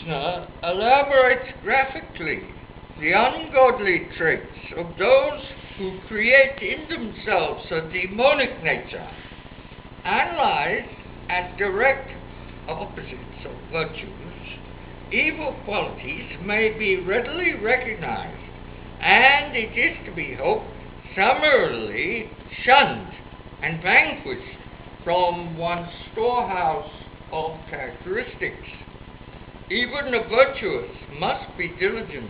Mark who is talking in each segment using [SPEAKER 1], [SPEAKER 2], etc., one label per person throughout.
[SPEAKER 1] Krishna elaborates graphically the ungodly traits of those who create in themselves a demonic nature, analyze as direct opposites of virtues, evil qualities may be readily recognized, and it is to be hoped summarily shunned and vanquished from one's storehouse of characteristics. Even the virtuous must be diligent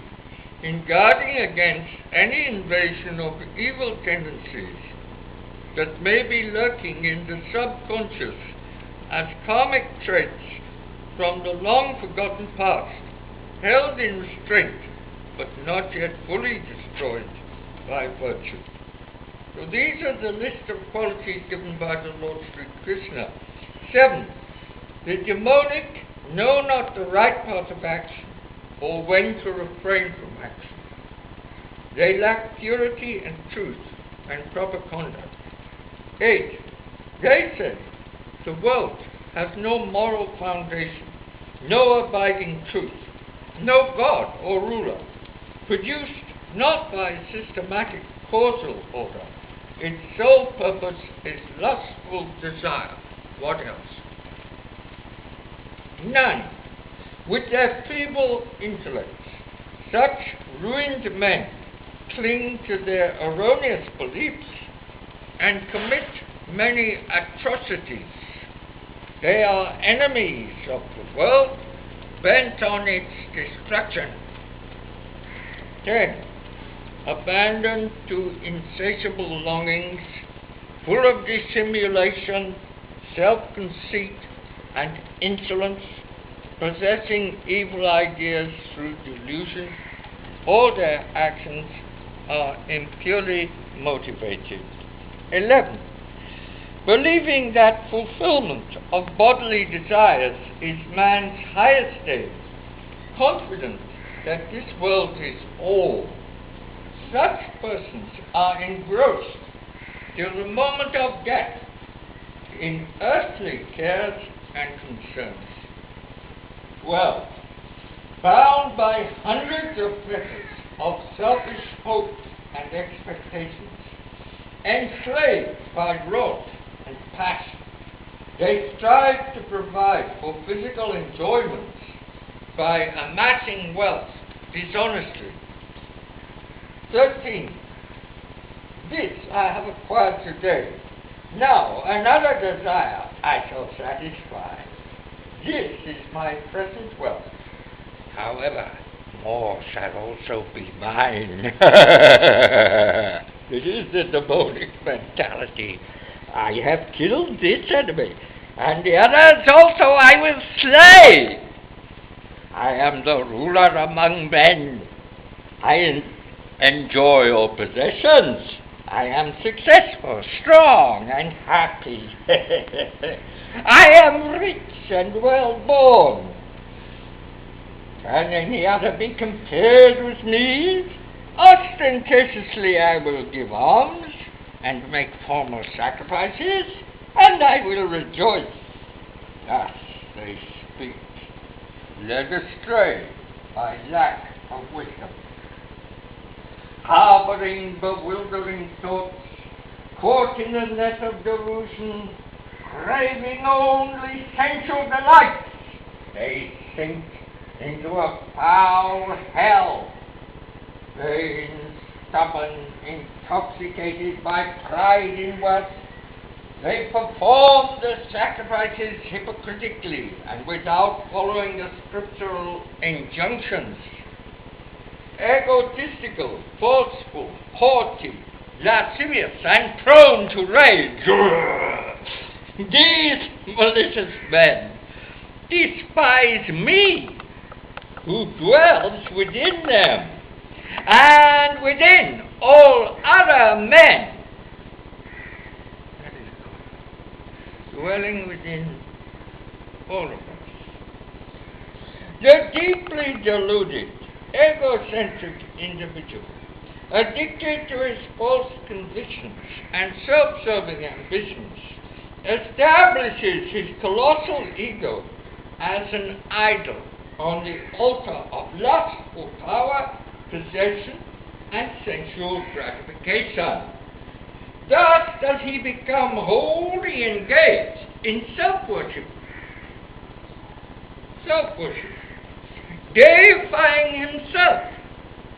[SPEAKER 1] in guarding against any invasion of evil tendencies that may be lurking in the subconscious as karmic traits from the long forgotten past, held in restraint but not yet fully destroyed by virtue. So these are the list of qualities given by the Lord Sri Krishna. 7. The demonic know not the right path of action, or when to refrain from action. They lack purity and truth and proper conduct. 8. They say the world has no moral foundation, no abiding truth, no God or ruler, produced not by systematic causal order. Its sole purpose is lustful desire. What else? 9. With their feeble intellects, such ruined men cling to their erroneous beliefs and commit many atrocities. They are enemies of the world, bent on its destruction. 10. Abandoned to insatiable longings, full of dissimulation, self-conceit, and insolence, possessing evil ideas through delusion, all their actions are impurely motivated. 11. Believing that fulfillment of bodily desires is man's highest aim, confident that this world is all, such persons are engrossed till the moment of death in earthly cares and concerns. 12. Bound by hundreds of fetters of selfish hopes and expectations, enslaved by wrath and passion, they strive to provide for physical enjoyments by amassing wealth dishonestly. 13. This I have acquired today. Now another desire I shall satisfy. This is my present wealth. However, more shall also be mine. It is the demonic mentality. I have killed this enemy, and the others also I will slay. I am the ruler among men. I enjoy all possessions. I am successful, strong, and happy. I am rich and well born. Can any other be compared with me? Ostentatiously I will give alms and make formal sacrifices, and I will rejoice. Thus they speak, led astray by lack of wisdom, harboring bewildering thoughts, caught in a net of delusion, craving only sensual delights. They sink into a foul hell, vain, stubborn, intoxicated by pride in wealth. They perform the sacrifices hypocritically and without following the scriptural injunctions. Egotistical, forceful, haughty, lascivious, and prone to rage. These malicious men despise me, who dwells within them, and within all other men. That is God, dwelling within all of us. The deeply deluded, egocentric individual, addicted to his false convictions and self-serving ambitions, establishes his colossal ego as an idol on the altar of lust for power, possession, and sensual gratification. Thus does he become wholly engaged in self-worship. Self-worship. Deifying himself.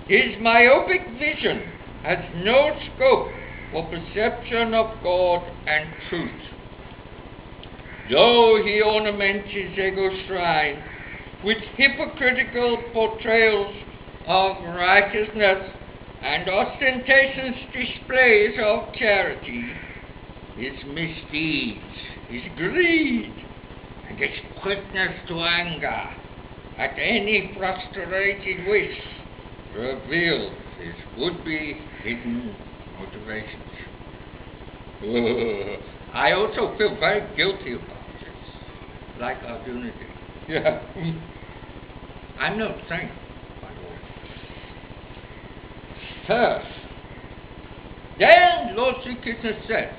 [SPEAKER 1] His myopic vision has no scope for perception of God and truth. Though he ornaments his ego shrine with hypocritical portrayals of righteousness and ostentatious displays of charity, his misdeeds, his greed, and his quickness to anger at any frustrated wish reveal his would-be hidden motivations. I also feel very guilty about this, like our unity. Yeah. I'm not saint, by the way. First, then Lord Sri Krishna says,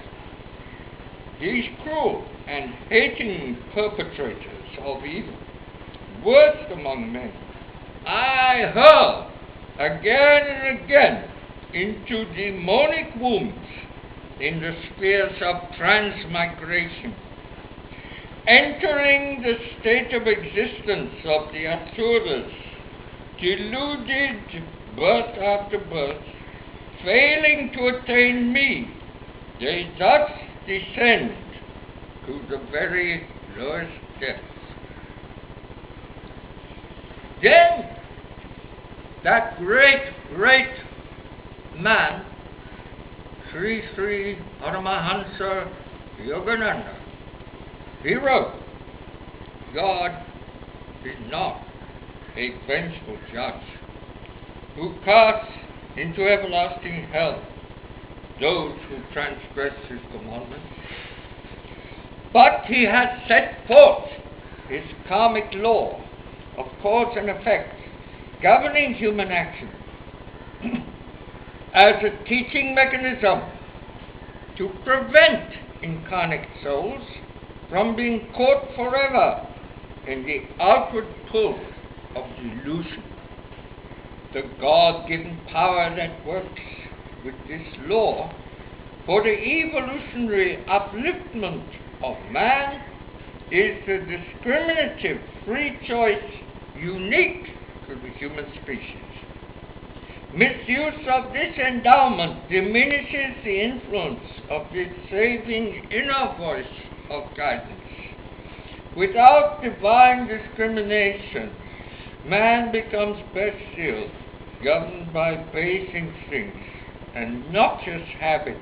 [SPEAKER 1] these cruel and hating perpetrators of evil, worst among men, I hurl again and again into demonic wombs in the spheres of transmigration, entering the state of existence of the Asuras, deluded birth after birth, failing to attain me, they thus descend to the very lowest depths. Then that great man, Sri Sri Paramahansa Yogananda, he wrote, God is not a vengeful judge who casts into everlasting hell those who transgress his commandments, but he has set forth his karmic law of cause and effect governing human action as a teaching mechanism to prevent incarnate souls from being caught forever in the outward pull of delusion. The God-given power that works with this law for the evolutionary upliftment of man is the discriminative free choice unique to the human species. Misuse of this endowment diminishes the influence of this saving inner voice of guidance. Without divine discrimination, man becomes bestial, governed by base instincts and noxious habits.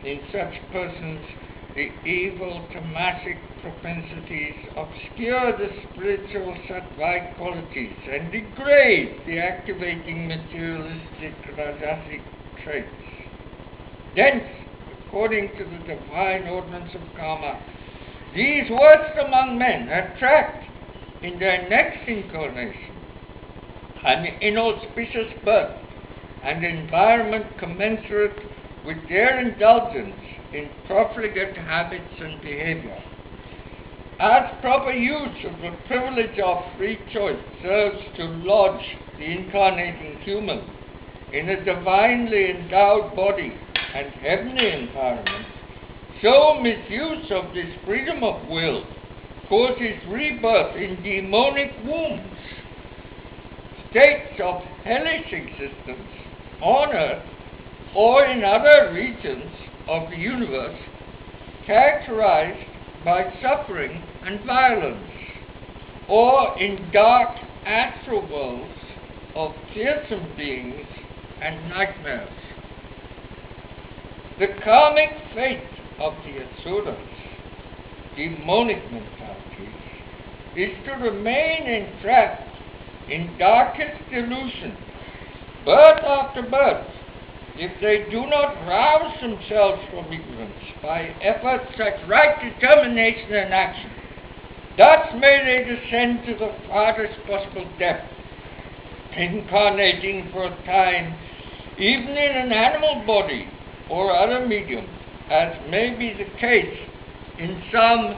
[SPEAKER 1] In such persons, the evil tamasic propensities obscure the spiritual sattvic qualities and degrade the activating materialistic rajasic traits. Thence, according to the divine ordinance of karma, these worst among men attract in their next incarnation an inauspicious birth and environment commensurate with their indulgence in profligate habits and behavior. As proper use of the privilege of free choice serves to lodge the incarnating human in a divinely endowed body and heavenly environment, so misuse of this freedom of will causes rebirth in demonic wombs, states of hellish existence on earth or in other regions of the universe, characterized by suffering and violence, or in dark astral worlds of fearsome beings and nightmares. The karmic fate of the asuras, demonic mentalities, is to remain entrapped in darkest delusion, birth after birth, if they do not rouse themselves from ignorance by efforts at right determination and action. Thus may they descend to the farthest possible depth, incarnating for a time even in an animal body or other medium, as may be the case in some